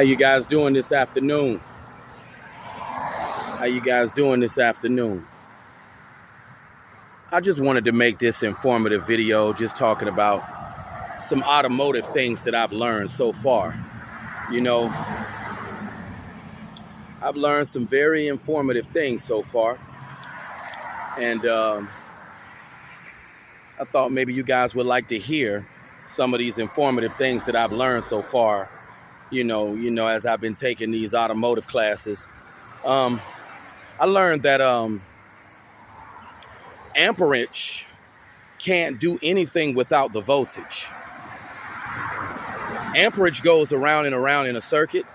How you guys doing this afternoon? How you guys doing this afternoon? I just wanted to make this informative video just talking about some automotive things that I've learned so far. You know, I've learned some very informative things so far. And I thought maybe you guys would like to hear some of these informative things that I've learned so far, as I've been taking these automotive classes. I learned that amperage can't do anything without the voltage. Amperage goes around and around in a circuit,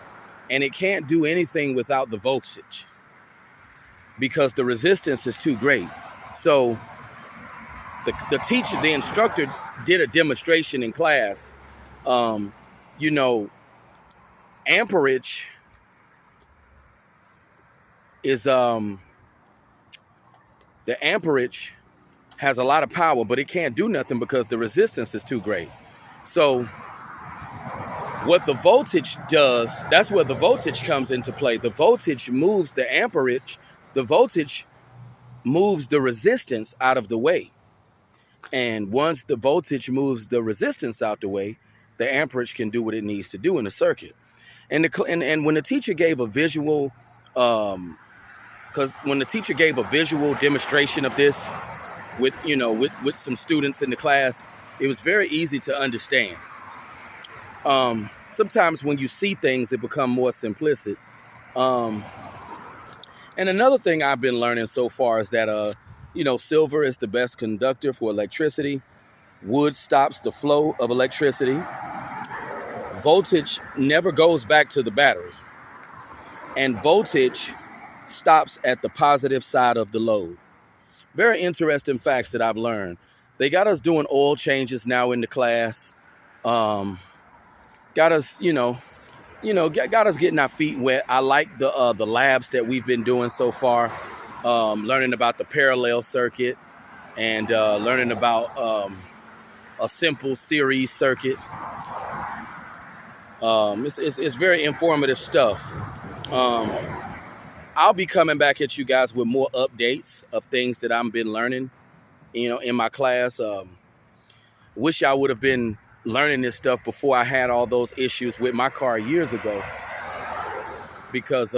and it can't do anything without the voltage because the resistance is too great. So the instructor did a demonstration in class. Amperage is the amperage has a lot of power, but it can't do nothing because the resistance is too great. So what the voltage does, that's where the voltage comes into play. The voltage moves the amperage. The voltage moves the resistance out of the way. And once the voltage moves the resistance out the way, the amperage can do what it needs to do in the circuit. And when the teacher gave a visual, when the teacher gave a visual demonstration of this with some students in the class, it was very easy to understand. Sometimes when you see things, it becomes more simplistic. And another thing I've been learning so far is that, silver is the best conductor for electricity. Wood stops the flow of electricity. Voltage never goes back to the battery. And voltage stops at the positive side of the load. Very interesting facts that I've learned. They got us doing oil changes now in the class. Got us, got us getting our feet wet. I like the labs that we've been doing so far. Learning about the parallel circuit and learning about a simple series circuit. It's very informative stuff. I'll be coming back at you guys with more updates of things that I've been learning, in my class. Wish I would have been learning this stuff before I had all those issues with my car years ago. Because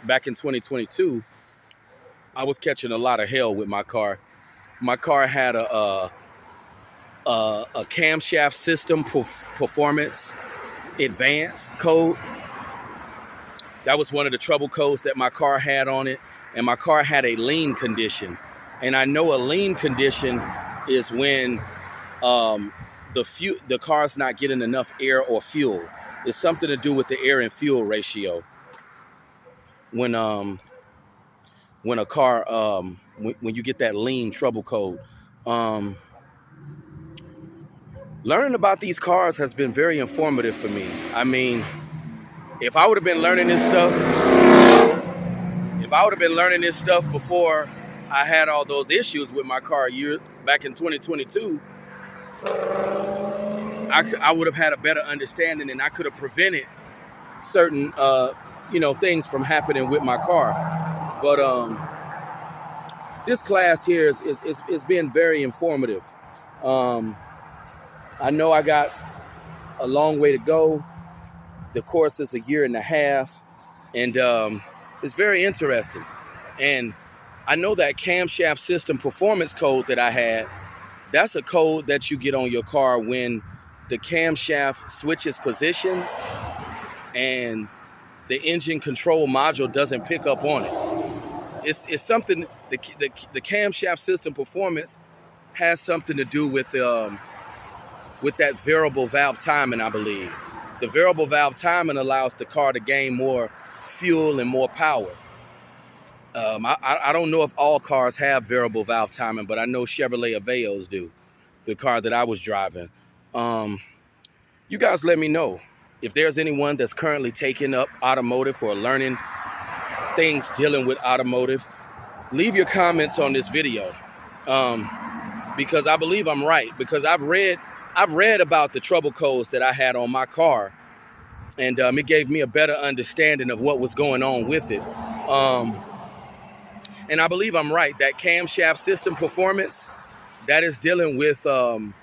back in 2022, I was catching a lot of hell with my car. My car had a camshaft system performance advanced code. That was one of the trouble codes that my car had on it. And my car had a lean condition. And I know a lean condition is when the car's not getting enough air or fuel. It's something to do with the air and fuel ratio. When a car, when you get that lean trouble code. Learning about these cars has been very informative for me. I mean, if I would have been learning this stuff before I had all those issues with my car back in 2022, I would have had a better understanding, and I could have prevented certain things from happening with my car. But this class here is been very informative. I know I got a long way to go. The course is 1.5 years, and it's very interesting. And I know that camshaft system performance code that I had, that's a code that you get on your car when the camshaft switches positions and the engine control module doesn't pick up on it. It's something, the camshaft system performance has something to do with that variable valve timing, I believe. The variable valve timing allows the car to gain more fuel and more power. I don't know if all cars have variable valve timing, but I know Chevrolet Aveos do, the car that I was driving. You guys let me know if there's anyone that's currently taking up automotive or learning things dealing with automotive. Leave your comments on this video because I believe I'm right, because I've read about the trouble codes that I had on my car, and it gave me a better understanding of what was going on with it. And I believe I'm right that camshaft system performance, that is dealing with um,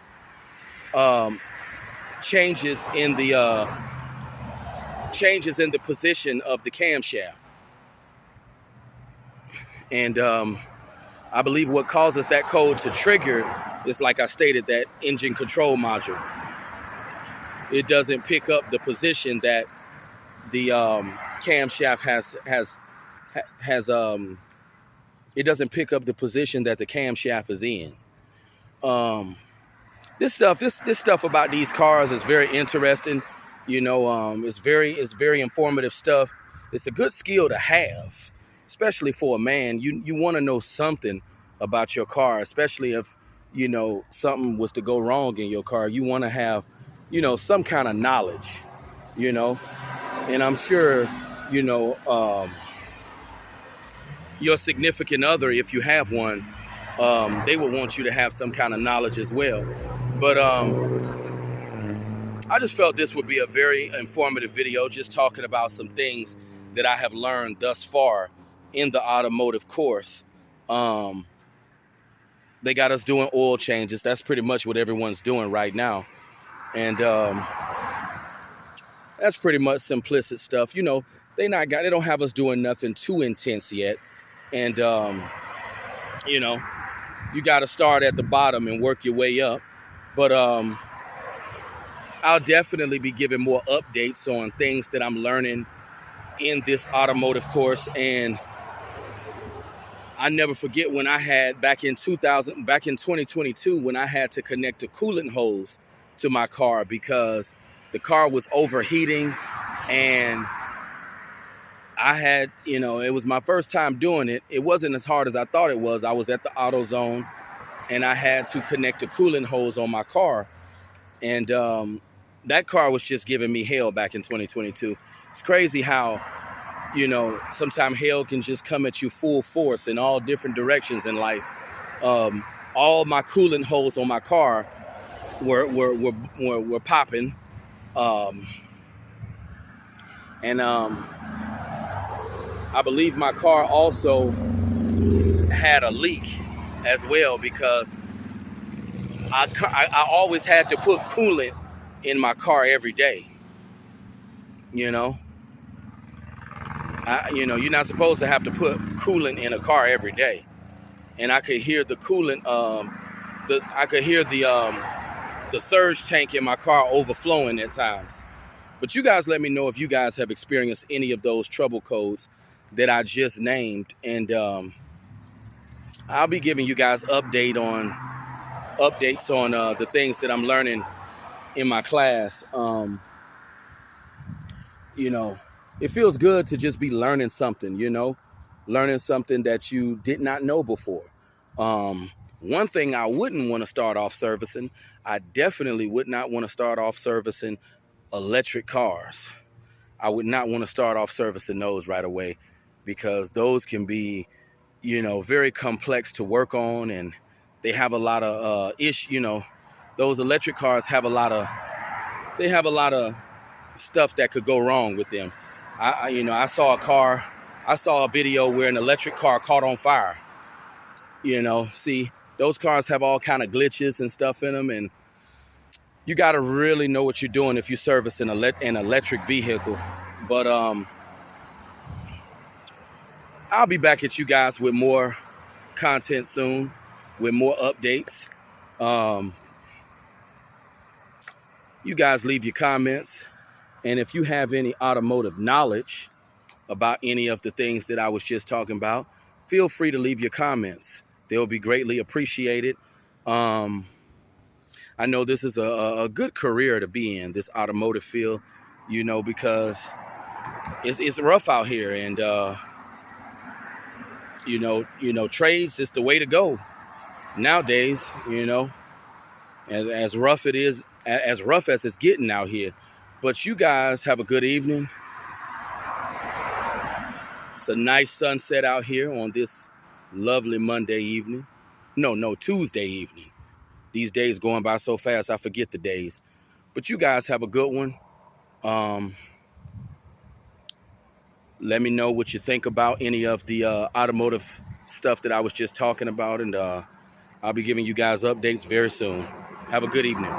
changes in the position of the camshaft, and I believe what causes that code to trigger is, like I stated, that engine control module. It doesn't pick up the position that the camshaft has. It doesn't pick up the position that the camshaft is in. This stuff about these cars is very interesting. It's very informative stuff. It's a good skill to have, especially for a man. You want to know something about your car, especially if something was to go wrong in your car. You want to have some kind of knowledge, and I'm sure your significant other, if you have one, they would want you to have some kind of knowledge as well. But I just felt this would be a very informative video, just talking about some things that I have learned thus far in the automotive course. They got us doing oil changes. That's pretty much what everyone's doing right now. And that's pretty much simplistic stuff. They don't have us doing nothing too intense yet. And you got to start at the bottom and work your way up. But I'll definitely be giving more updates on things that I'm learning in this automotive course. And I never forget when I had back in 2022, when I had to connect a coolant hose to my car because the car was overheating, and I had, it was my first time doing it. It wasn't as hard as I thought it was. I was at the AutoZone, and I had to connect a coolant hose on my car. And that car was just giving me hell back in 2022. It's crazy how, sometimes hell can just come at you full force in all different directions in life. All my coolant holes on my car were popping. And I believe my car also had a leak as well, because I always had to put coolant in my car every day. You're not supposed to have to put coolant in a car every day. And I could hear the coolant, the surge tank in my car overflowing at times. But you guys let me know if you guys have experienced any of those trouble codes that I just named. And I'll be giving you guys updates on the things that I'm learning in my class. It feels good to just be learning something, learning something that you did not know before. One thing I wouldn't want to start off servicing, I definitely would not want to start off servicing electric cars. I would not want to start off servicing those right away, because those can be, very complex to work on, and they have a lot of those electric cars have a lot of stuff that could go wrong with them. I saw a video where an electric car caught on fire. See, those cars have all kind of glitches and stuff in them, and you got to really know what you're doing if you service an electric vehicle. But I'll be back at you guys with more content soon, with more updates. You guys leave your comments, and if you have any automotive knowledge about any of the things that I was just talking about, feel free to leave your comments. They'll be greatly appreciated. I know this is a good career to be in, this automotive field, because it's rough out here, and trades is the way to go nowadays. As rough as it's getting out here. But you guys have a good evening. It's a nice sunset out here on this lovely Monday evening. No, Tuesday evening. These days going by so fast, I forget the days. But you guys have a good one. Let me know what you think about any of the automotive stuff that I was just talking about, and I'll be giving you guys updates very soon. Have a good evening.